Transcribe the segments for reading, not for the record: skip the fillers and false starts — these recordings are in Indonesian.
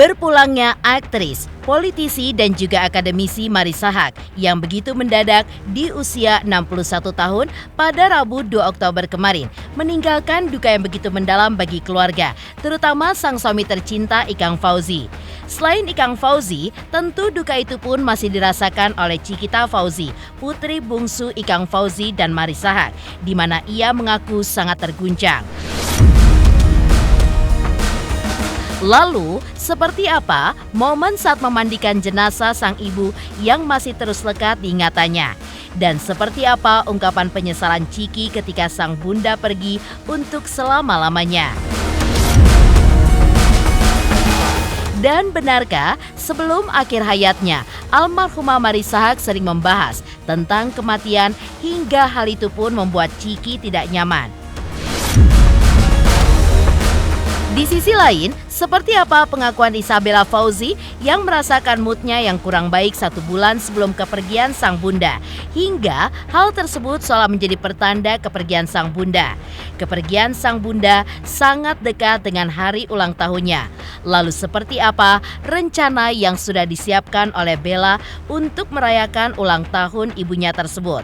Berpulangnya aktris, politisi dan juga akademisi Marissa Haque yang begitu mendadak di usia 61 tahun pada Rabu 2 Oktober kemarin meninggalkan duka yang begitu mendalam bagi keluarga, terutama sang suami tercinta Ikang Fauzi. Selain Ikang Fauzi, tentu duka itu pun masih dirasakan oleh Cikita Fauzi, putri bungsu Ikang Fauzi dan Marissa Haque, di mana ia mengaku sangat terguncang. Lalu, seperti apa momen saat memandikan jenazah sang ibu yang masih terus lekat di ingatannya? Dan seperti apa ungkapan penyesalan Ciki ketika sang bunda pergi untuk selama-lamanya? Dan benarkah sebelum akhir hayatnya, almarhumah Marissa Haque sering membahas tentang kematian hingga hal itu pun membuat Ciki tidak nyaman? Di sisi lain, seperti apa pengakuan Isabella Fauzi yang merasakan moodnya yang kurang baik 1 bulan sebelum kepergian sang bunda, hingga hal tersebut seolah menjadi pertanda kepergian sang bunda. Kepergian sang bunda sangat dekat dengan hari ulang tahunnya. Lalu seperti apa rencana yang sudah disiapkan oleh Bella untuk merayakan ulang tahun ibunya tersebut?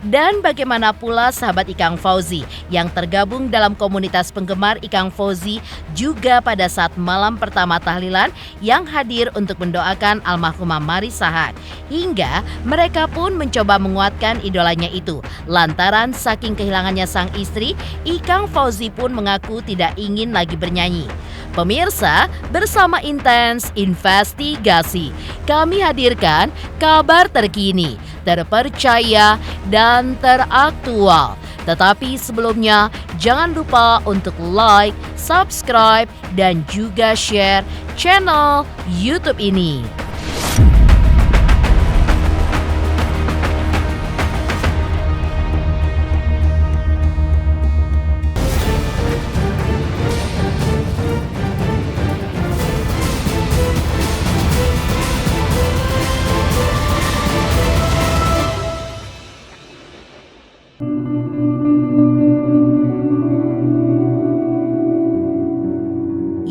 Dan bagaimana pula sahabat Ikang Fauzi yang tergabung dalam komunitas penggemar Ikang Fauzi juga pada saat malam pertama tahlilan yang hadir untuk mendoakan almarhumah Marissa Haque. Hingga mereka pun mencoba menguatkan idolanya itu. Lantaran saking kehilangannya sang istri, Ikang Fauzi pun mengaku tidak ingin lagi bernyanyi. Pemirsa, bersama Intens Investigasi, kami hadirkan kabar terkini, terpercaya, dan teraktual. Tetapi sebelumnya, jangan lupa untuk like, subscribe, dan juga share channel YouTube ini.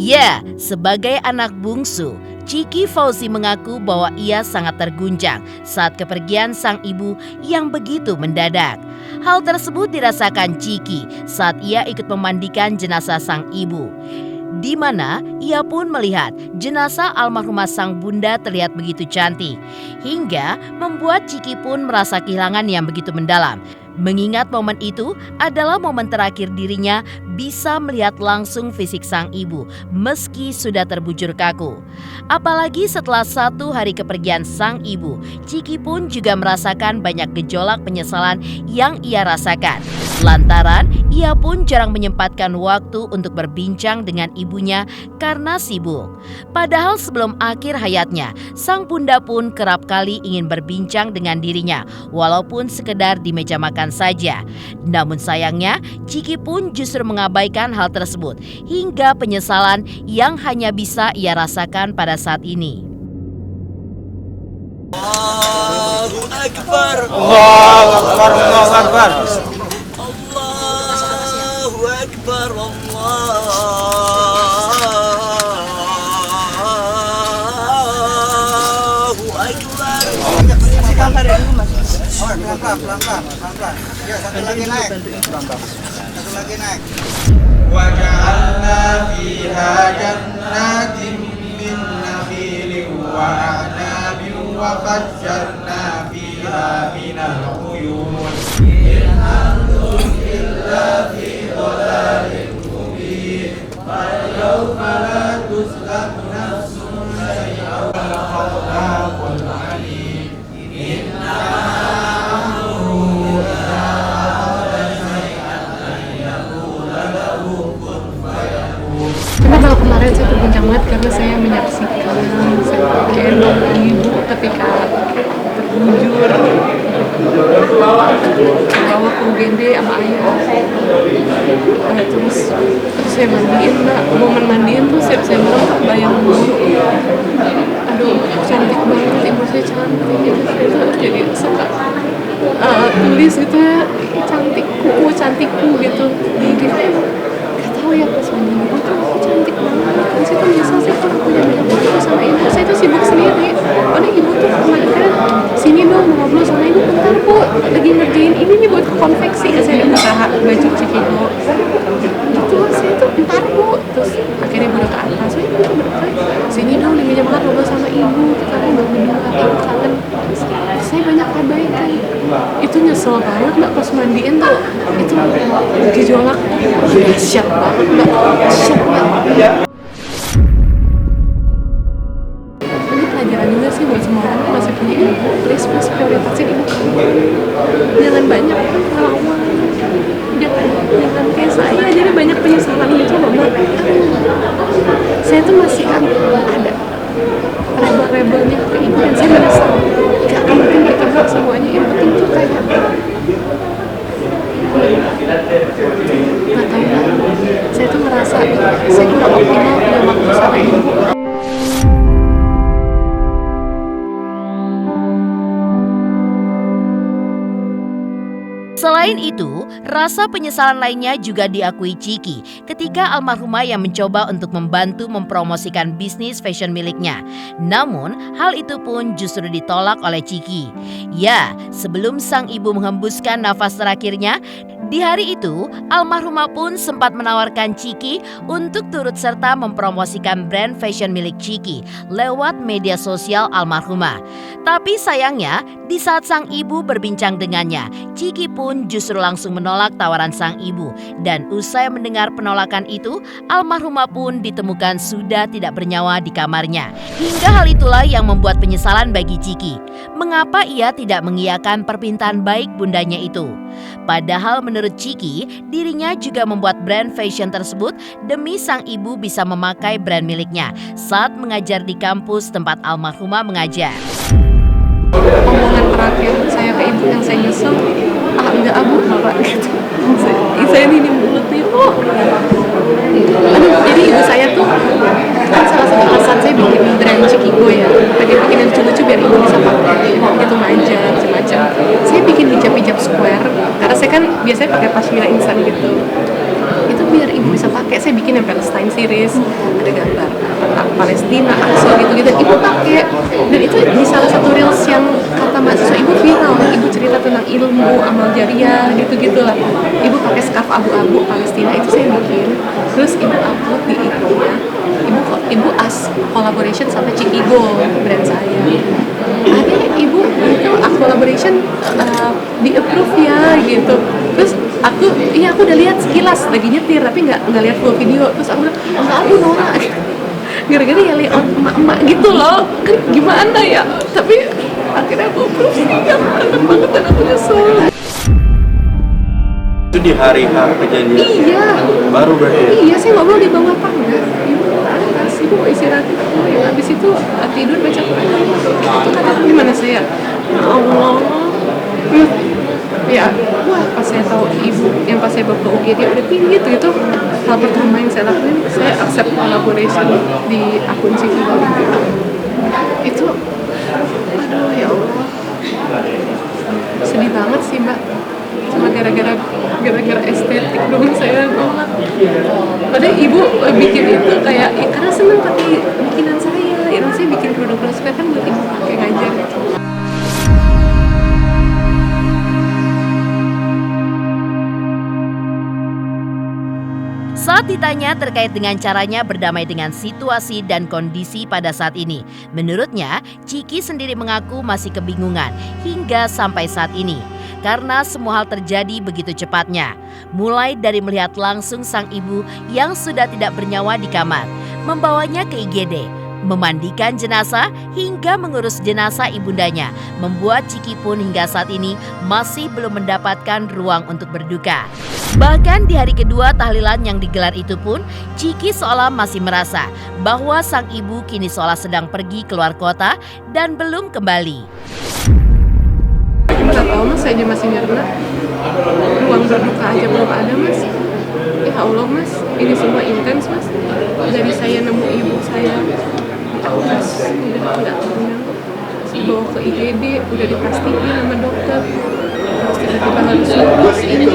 Ya, sebagai anak bungsu, Ciki Fauzi mengaku bahwa ia sangat terguncang saat kepergian sang ibu yang begitu mendadak. Hal tersebut dirasakan Ciki saat ia ikut memandikan jenazah sang ibu, di mana ia pun melihat jenazah almarhumah sang bunda terlihat begitu cantik, hingga membuat Ciki pun merasa kehilangan yang begitu mendalam. Mengingat momen itu adalah momen terakhir dirinya bisa melihat langsung fisik sang ibu meski sudah terbujur kaku. Apalagi setelah 1 hari kepergian sang ibu, Ciki pun juga merasakan banyak gejolak penyesalan yang ia rasakan. Lantaran ia pun jarang menyempatkan waktu untuk berbincang dengan ibunya karena sibuk. Padahal sebelum akhir hayatnya, sang bunda pun kerap kali ingin berbincang dengan dirinya, walaupun sekedar di meja makan saja. Namun sayangnya, Ciki pun justru mengabaikan hal tersebut hingga penyesalan yang hanya bisa ia rasakan pada saat ini. Allahu Akbar. Allahu Akbar. Allahu Akbar. Allahu Akbar. Allahu Akbar. Kasih gambar dulu mas. Pelan-pelan. Ya, satu lagi naik. Satu lagi naik. Wa ja'alna fiha jannatin min nakhilin wa a'nabin wa fajjarna fiha minal uyun. In antum illa fi dhalalin mubin. Fal yawma la tuzlamu nafsun shay'an wa khawful 'alim. Inna Cuma kalau kemarin saya terguncang banget karena saya menyaksikan saya gendong ibu ketika terbujur bawa ke UGD sama ayah. Terus saya mandiin, momen mandiin tuh saya bilang tak bayang dulu. Aduh, cantik banget, ibu saya cantik gitu. Jadi suka tulis gitu ya, cantikku gitu. Jadi ya pas mandi ibu tuh aku cantik banget kan, saya tuh nyesel sih kalau aku jangan ngobrol sama ibu, saya tuh sibuk sendiri. Padahal ibu tuh kemarin kan sini dong ngobrol sama ibu, bentar bu lagi ngerjain ini nih buat konveksi, saya usaha baju Cikigo gitu. Saya tuh bentar bu, terus akhirnya ibu udah ke atas, saya ibu tuh bentar sini dong di meja makan ngobrol sama ibu, kita kan nggak berdua, ibu kangen. Saya banyak abaikan, itu nyesel banget mbak pas mandiin tuh, itu gejolak dahsyat banget mbak, dahsyat mbak. Ini pelajaran juga sih buat semua orang yang masih punya ibu, please prioritasin ibu kamu, jangan banyak ngelawan, jangan kayak saya jadi banyak penyesalan gitu loh mbak. Saya tuh masih ada rebel-rebelnya ke ibu dan saya merasa gak akan mungkin kita buat semuanya, yang penting tuh kayak gak tahu lah, saya tuh merasa saya kurang optimal punya waktu sama ibu. Selain itu, rasa penyesalan lainnya juga diakui Ciki ketika almarhumah yang mencoba untuk membantu mempromosikan bisnis fashion miliknya. Namun, hal itu pun justru ditolak oleh Ciki. Ya, sebelum sang ibu menghembuskan nafas terakhirnya, di hari itu, almarhumah pun sempat menawarkan Ciki untuk turut serta mempromosikan brand fashion milik Ciki lewat media sosial almarhumah. Tapi sayangnya, di saat sang ibu berbincang dengannya, Ciki pun justru langsung menolak tawaran sang ibu. Dan usai mendengar penolakan itu, almarhumah pun ditemukan sudah tidak bernyawa di kamarnya. Hingga hal itulah yang membuat penyesalan bagi Ciki. Mengapa ia tidak mengiyakan permintaan baik bundanya itu? Padahal menurut Ciki, dirinya juga membuat brand fashion tersebut demi sang ibu bisa memakai brand miliknya saat mengajar di kampus tempat almarhumah mengajar. Omongan terakhir saya ke ibu yang saya nyesel, enggak abu Pak gitu. Saya ini mulut nih, jadi ibu saya tuh kan salah satu alasan saya bikin brand Cikigo ya, pengen bikin yang lucu-lucu biar ibu bisa pakai gitu, manja macam-macam. Saya bikin hijab square karena saya kan biasanya pakai pashmina instan gitu, itu biar ibu bisa pakai. Saya bikin yang Palestine series, ada gambar Palestina, Aqsa gitu-gitu, ibu pakai. Dan itu di salah satu reels yang kata mahasiswa ibu viral, ibu cerita tentang ilmu, amal jariah gitu-gitulah. Ibu pakai scarf abu-abu Palestina, itu saya bikin. Terus ibu upload di IG-nya, ibu collaboration sama Cikigo, brand saya. Ada ibu itu collaboration di approve ya gitu. Terus aku udah lihat sekilas lagi nyetir tapi nggak lihat full video. Terus aku bilang enggak, aku nolak. Gara-gara ya layout emak-emak gitu loh, kan gimana ya. Tapi akhirnya aku approve sih, gak banget dan aku nyesel. Itu di hari kejadian? Iya. Baru berarti? Iya, saya ngobrol di bawah pangga. Ibu atas, ibu mau istirahat. Habis itu tidur baca Quran. Itu kata gimana saya? Ya Allah. Ya, wah pas saya tahu ibu, yang pas saya bawa ke UGD udah tinggi gitu. Hal pertama yang saya lakuin, saya accept collaboration di akun Cikigo. Itu, aduh ya Allah. Sedih banget sih mbak. Cuma gara-gara estetik dong saya nolak. Padahal ibu bikin itu kayak karena seneng pakai bikinan saya. Ya saya bikin produk-produk supaya kan buat ibu pakai ngajar gitu. Saat ditanya terkait dengan caranya berdamai dengan situasi dan kondisi pada saat ini, menurutnya Ciki sendiri mengaku masih kebingungan hingga sampai saat ini. Karena semua hal terjadi begitu cepatnya. Mulai dari melihat langsung sang ibu yang sudah tidak bernyawa di kamar, membawanya ke IGD, memandikan jenazah hingga mengurus jenazah ibundanya, membuat Ciki pun hingga saat ini masih belum mendapatkan ruang untuk berduka. Bahkan di hari kedua tahlilan yang digelar itu pun, Ciki seolah masih merasa bahwa sang ibu kini seolah sedang pergi keluar kota dan belum kembali. Gimana tahu mas, saya aja masih mirna. Ruang berduka aja belum ada mas. Ya Allah mas, ini semua intens mas. Dari saya nemu ibu saya, mas udah nggak tenang. Dibawa ke IGD, udah dipastiin sama dokter. Terus tiba-tiba harus lulus ini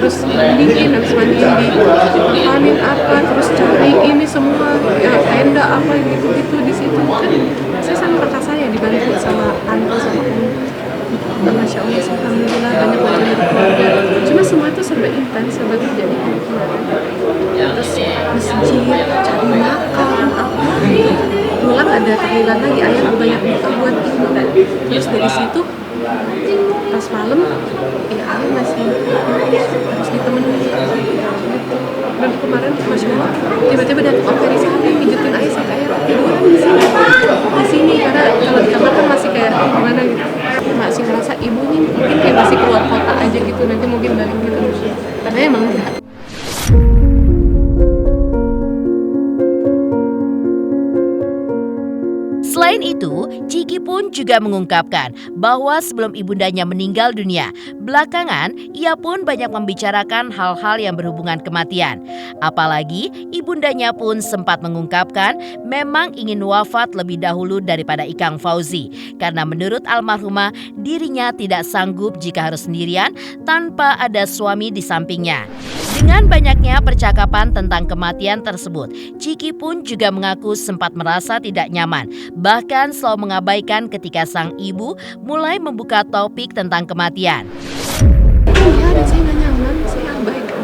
terus mandiin, habis mandiin makanin apa, terus cari ini semua ya, tenda apa gitu di situ kan. Saya sama kakak saya dibantu sama tante sama om. Masya Allah, alhamdulillah banyak bantuan dari keluarga. Cuma semua itu serba intens, serba terjadi terus masjid, cari makan apa, pulang ada tahlilan lagi, ayah banyak buka buat ibu. Terus dari situ pas malam ya ayah masih harus ditemenin gitu. Dan kemarin Masya Allah tiba-tiba datang Om Ferry Sahri mijetin ayah sampai ayah tiduran di sini karena kalau di kamar kan masih kayak gimana gitu, masih ngerasa ibu nih mungkin kayak masih keluar kota aja gitu, nanti mungkin balik gitu karena emang enggak. Selain itu, Ciki pun juga mengungkapkan bahwa sebelum ibundanya meninggal dunia, belakangan ia pun banyak membicarakan hal-hal yang berhubungan kematian. Apalagi ibundanya pun sempat mengungkapkan memang ingin wafat lebih dahulu daripada Ikang Fauzi, karena menurut almarhumah dirinya tidak sanggup jika harus sendirian tanpa ada suami di sampingnya. Dengan banyaknya percakapan tentang kematian tersebut, Ciki pun juga mengaku sempat merasa tidak nyaman, bahkan selalu mengabaikan ketika sang ibu mulai membuka topik tentang kematian. Iya, dan saya nggak nyaman, saya abaikan.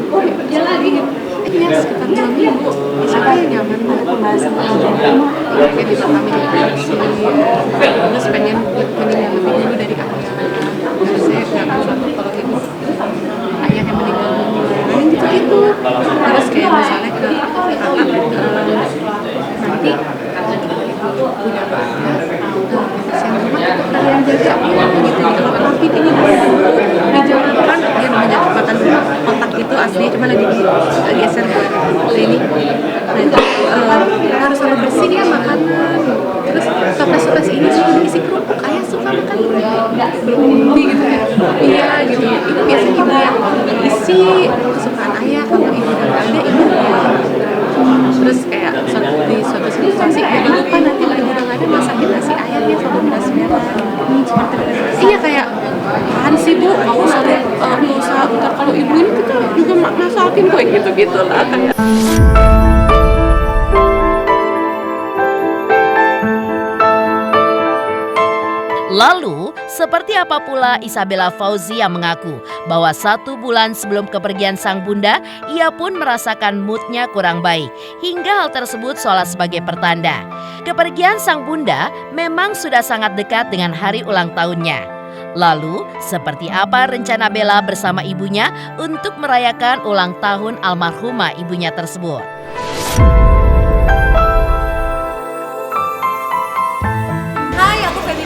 Ya sekitar 2 minggu, saya nyaman banget pembahasan kayak di family terus pengen meninggal lebih dulu dari ayah. Saya nggak tahu kalau ibu ayah yang meninggal duluan gitu. Terus kayak misalnya ke kakak nanti udah kasihan rumah kalian jaga gitu kalau rapid ini dijalankan dia namanya tempatan otak itu asli cuma lagi geser ke ini harus selalu bersih ya makanan terus toples ini sih diisi kerupuk ayah suka makan belum gitu ya iya gitu itu biasanya ibu yang isi kesukaan ayah kalau ibu udah nggak ada ibu terus kayak di suatu situasi jangan lupa nanti lagi udah nggak ada masakin nasi ayamnya sama beras merah iya kayak apaan sih bu nggak usah ntar kalau ibu ini kita juga masakin kok gitu lah kayak. Lalu, seperti apa pula Isabella Fauzi yang mengaku bahwa 1 bulan sebelum kepergian sang bunda, ia pun merasakan moodnya kurang baik. Hingga hal tersebut seolah sebagai pertanda. Kepergian sang bunda memang sudah sangat dekat dengan hari ulang tahunnya. Lalu, seperti apa rencana Bella bersama ibunya untuk merayakan ulang tahun almarhumah ibunya tersebut?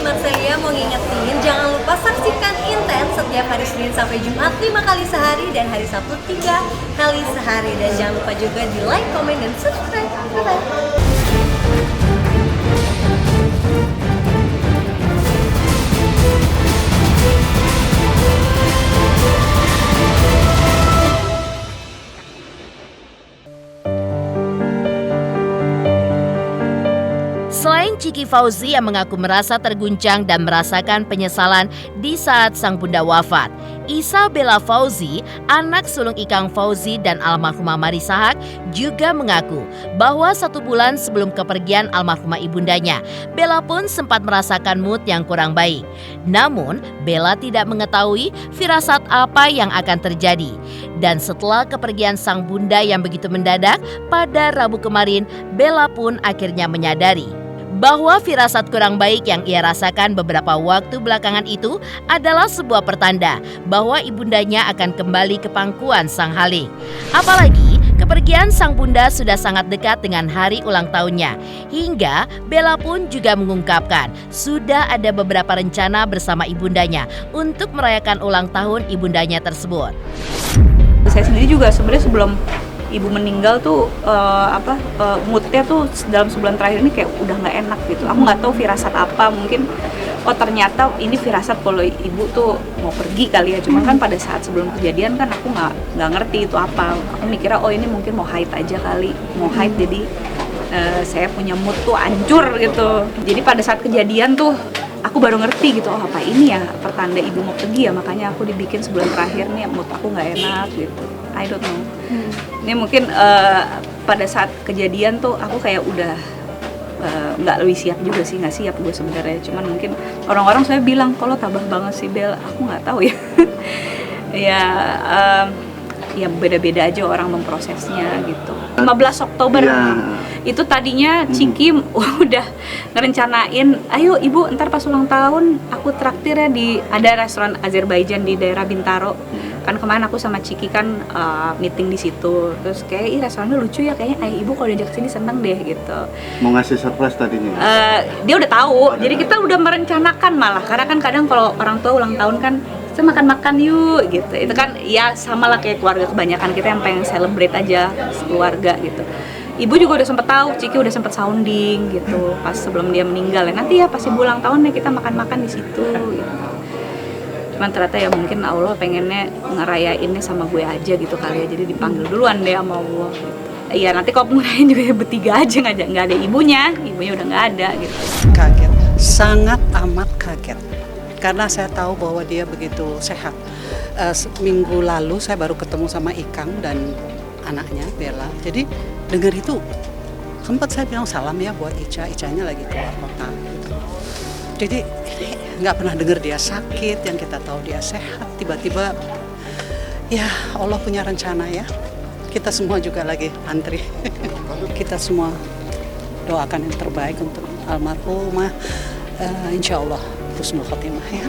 Saya mau ngingetin, jangan lupa saksikan Intens setiap hari Senin sampai Jumat 5 kali sehari dan hari Sabtu 3 kali sehari. Dan jangan lupa juga di like, komen, dan subscribe. Bye-bye. Selain Ciki Fauzi yang mengaku merasa terguncang dan merasakan penyesalan di saat sang bunda wafat, Isabella Fauzi, anak sulung Ikang Fauzi dan almarhumah Marissa Haque, juga mengaku bahwa 1 bulan sebelum kepergian almarhumah ibundanya, Bella pun sempat merasakan mood yang kurang baik. Namun, Bella tidak mengetahui firasat apa yang akan terjadi. Dan setelah kepergian sang bunda yang begitu mendadak pada Rabu kemarin, Bella pun akhirnya menyadari bahwa firasat kurang baik yang ia rasakan beberapa waktu belakangan itu adalah sebuah pertanda bahwa ibundanya akan kembali ke pangkuan sang Halik. Apalagi kepergian sang bunda sudah sangat dekat dengan hari ulang tahunnya. Hingga Bella pun juga mengungkapkan sudah ada beberapa rencana bersama ibundanya untuk merayakan ulang tahun ibundanya tersebut. Saya sendiri juga sebenarnya sebelum ibu meninggal tuh moodnya tuh dalam sebulan terakhir ini kayak udah nggak enak gitu. Aku nggak tahu firasat apa, mungkin ternyata ini firasat kalau ibu tuh mau pergi kali ya. Cuman kan pada saat sebelum kejadian kan aku nggak ngerti itu apa. Aku mikirnya ini mungkin mau haid aja kali, mau haid jadi saya punya mood tuh hancur gitu. Jadi pada saat kejadian tuh aku baru ngerti gitu, oh apa ini ya pertanda ibu mau pergi ya, makanya aku dibikin sebulan terakhir nih mood aku nggak enak gitu. I don't know. Ini mungkin pada saat kejadian tuh aku kayak udah nggak lebih siap juga sih, nggak siap gue sebenarnya. Cuman mungkin orang-orang saya bilang kalau tabah banget sih Bel, aku nggak tahu ya. Ya beda-beda aja orang memprosesnya gitu. 15 Oktober itu tadinya Ciki udah ngerencanain, ayo ibu ntar pas ulang tahun aku traktir ya di ada restoran Azerbaijan di daerah Bintaro. Kan kemarin aku sama Ciki kan meeting di situ, terus kayak restorannya lucu ya, kayaknya ayah ibu kalau diajak sini seneng deh gitu. Mau ngasih surprise tadinya? Dia udah tahu, jadi kita udah merencanakan malah, karena kan kadang kalau orang tua ulang tahun kan kita makan-makan yuk gitu, itu kan ya sama lah kayak keluarga, kebanyakan kita yang pengen celebrate aja keluarga gitu. Ibu juga udah sempet tahu, Ciki udah sempet sounding gitu pas sebelum dia meninggal ya, nanti ya pas ibu ulang tahun ya kita makan-makan di situ gitu. Cuman ternyata ya mungkin Allah pengennya ngerayainnya sama gue aja gitu kali ya, jadi dipanggil duluan deh sama Allah gitu. Iya nanti kalau ngerayain juga ya bertiga aja, nggak ada ibunya udah nggak ada gitu. Kaget, sangat amat kaget, karena saya tahu bahwa dia begitu sehat. Minggu lalu saya baru ketemu sama Ikang dan anaknya Bella, jadi dengar itu sempat saya bilang salam ya buat Ica-nya lagi keluar kota gitu. Jadi nggak pernah dengar dia sakit, yang kita tahu dia sehat, tiba-tiba ya Allah punya rencana ya. Kita semua juga lagi antri. Kita semua doakan yang terbaik untuk almarhumah, insya Allah husnul khotimah ya.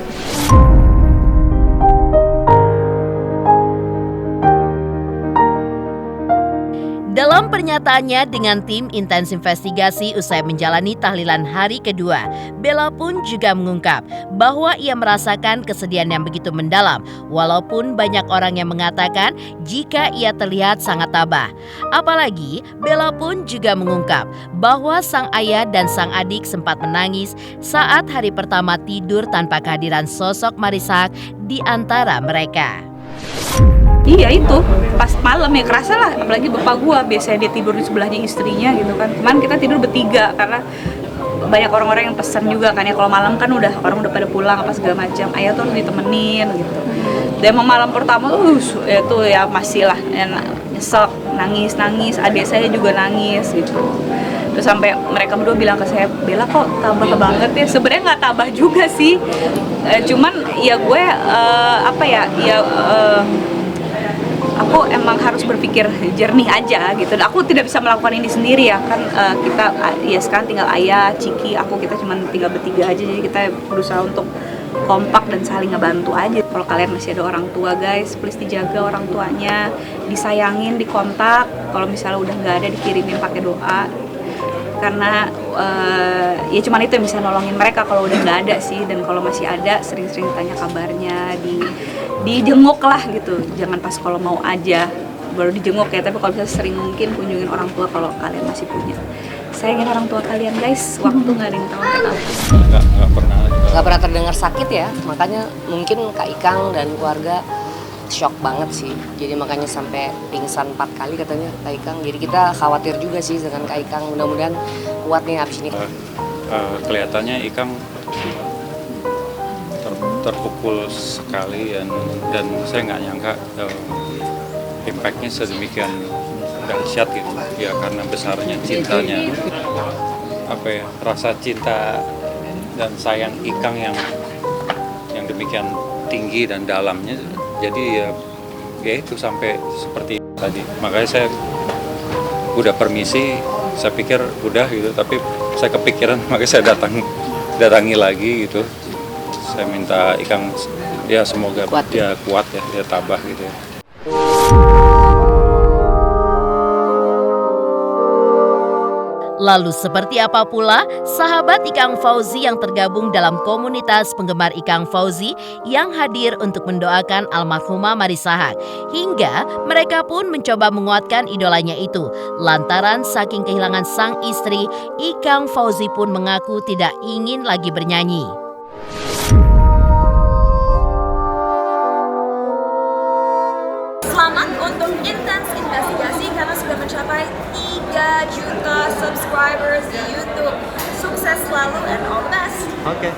Dalam pernyataannya dengan tim intens investigasi usai menjalani tahlilan hari kedua, Bella pun juga mengungkap bahwa ia merasakan kesedihan yang begitu mendalam, walaupun banyak orang yang mengatakan jika ia terlihat sangat tabah. Apalagi Bella pun juga mengungkap bahwa sang ayah dan sang adik sempat menangis saat hari pertama tidur tanpa kehadiran sosok Marissa di antara mereka. Iya itu, pas malam ya kerasa lah, apalagi bapak gua biasanya dia tidur di sebelahnya istrinya gitu kan. Kemarin kita tidur bertiga karena banyak orang-orang yang pesan juga kan ya, kalau malam kan orang udah pada pulang apa segala macam, ayah tuh harus ditemenin gitu. Dan emang malam pertama tuh itu ya masih lah nyesek, nangis, adik saya juga nangis gitu. Terus sampai mereka berdua bilang ke saya, Bella kok tabah banget ya. Sebenarnya nggak tabah juga sih, cuman ya gue aku emang harus berpikir jernih aja gitu. Aku tidak bisa melakukan ini sendiri ya kan, kita ya sekarang tinggal ayah, Ciki, aku, kita cuma tinggal bertiga aja, jadi kita berusaha untuk kompak dan saling ngebantu aja. Kalau kalian masih ada orang tua guys, please dijaga orang tuanya, disayangin, dikontak. Kalau misalnya udah nggak ada, dikirimin pakai doa, karena ya cuman itu yang bisa nolongin mereka kalau udah nggak ada sih. Dan kalau masih ada, sering-sering tanya kabarnya, dijenguk lah gitu, jangan pas kalau mau aja baru dijenguk ya, tapi kalau bisa sering mungkin kunjungin orang tua kalau kalian masih punya. Sayangin orang tua kalian guys, waktu nggak ada yang tahu kenapa. Nggak pernah terdengar sakit ya, makanya mungkin Kak Ikang dan keluarga shock banget sih, jadi makanya sampai pingsan 4 kali katanya Kak Ikang. Jadi kita khawatir juga sih dengan Kak Ikang, mudah-mudahan kuat nih habis ini. Kelihatannya Ikang terpukul sekali dan saya nggak nyangka impactnya sedemikian dahsyat gitu ya, karena besarnya cintanya, rasa cinta dan sayang Ikang yang demikian tinggi dan dalamnya, jadi ya itu sampai seperti tadi. Makanya saya udah permisi, saya pikir udah gitu, tapi saya kepikiran, makanya saya datangi lagi gitu. Saya minta Ikang ya semoga dia kuat ya, dia tabah gitu ya. Lalu seperti apa pula sahabat Ikang Fauzi yang tergabung dalam komunitas penggemar Ikang Fauzi yang hadir untuk mendoakan almarhumah Marissa Haque, hingga mereka pun mencoba menguatkan idolanya itu. Lantaran saking kehilangan sang istri, Ikang Fauzi pun mengaku tidak ingin lagi bernyanyi. Selamat untuk intens investigasi karena sudah mencapai 3 juta subscribers di YouTube. Sukses selalu and all the best. Oke.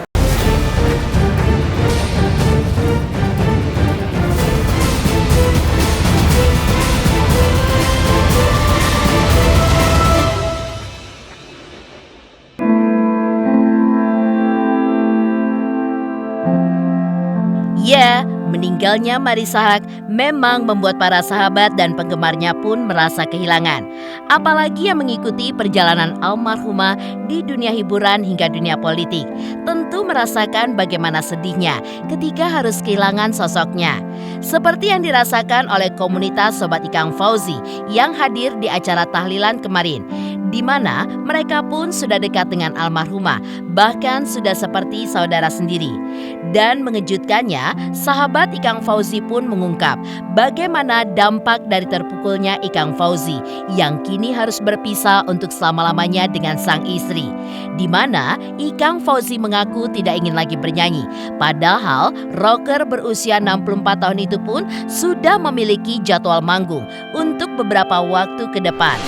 Ya, meninggalnya Marissa Haque memang membuat para sahabat dan penggemarnya pun merasa kehilangan. Apalagi yang mengikuti perjalanan almarhumah di dunia hiburan hingga dunia politik. Tentu merasakan bagaimana sedihnya ketika harus kehilangan sosoknya. Seperti yang dirasakan oleh komunitas Sobat Ikang Fauzi yang hadir di acara tahlilan kemarin, di mana mereka pun sudah dekat dengan almarhumah, bahkan sudah seperti saudara sendiri. Dan mengejutkannya, sahabat Ikang Fauzi pun mengungkap bagaimana dampak dari terpukulnya Ikang Fauzi yang kini harus berpisah untuk selama-lamanya dengan sang istri. Di mana Ikang Fauzi mengaku tidak ingin lagi bernyanyi, padahal rocker berusia 64 tahun itu pun sudah memiliki jadwal manggung untuk beberapa waktu ke depan.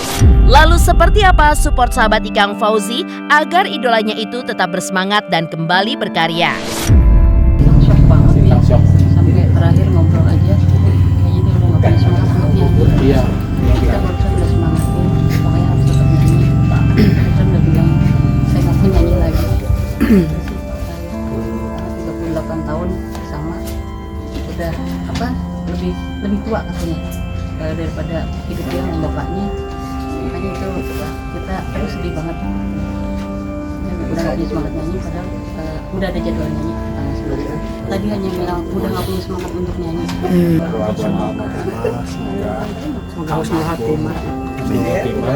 Lalu seperti apa support sahabat Ikang Fauzi agar idolanya itu tetap bersemangat dan kembali berkarya? Shock banget ya, sampai terakhir ngobrol aja kayaknya dia udah gak punya semangat untuk nyanyi. Kita barusan udah semangatin, pokoknya harus tetap nyanyi. Kita udah bilang saya gak mau nyanyi lagi. Saya 38 tahun sama, udah lebih tua katanya daripada hidup dia sama bapaknya. Makanya itu kita sedih banget. Udah gak punya semangat nyanyi, padahal udah ada jadwal nyanyi. Tadi hanya bilang udah gak punya semangat untuk nyanyi. Semoga husnul khatimah diterima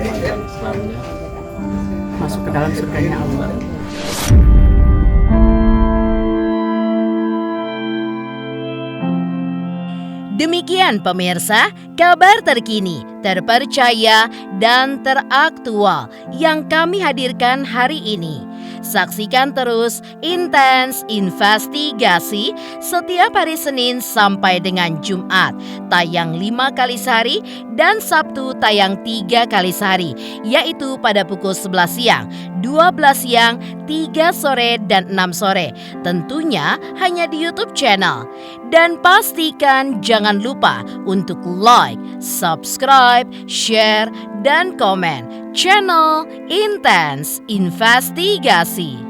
Islamnya, masuk ke dalam surganya Allah. Demikian pemirsa, kabar terkini, terpercaya, dan teraktual yang kami hadirkan hari ini. Saksikan terus Intens Investigasi setiap hari Senin sampai dengan Jumat, tayang 5 kali sehari dan Sabtu tayang 3 kali sehari, yaitu pada pukul 11 siang, 12 siang, 3 sore, dan 6 sore. Tentunya hanya di YouTube channel. Dan pastikan jangan lupa untuk like, subscribe, share, dan komen channel Intens Investigasi.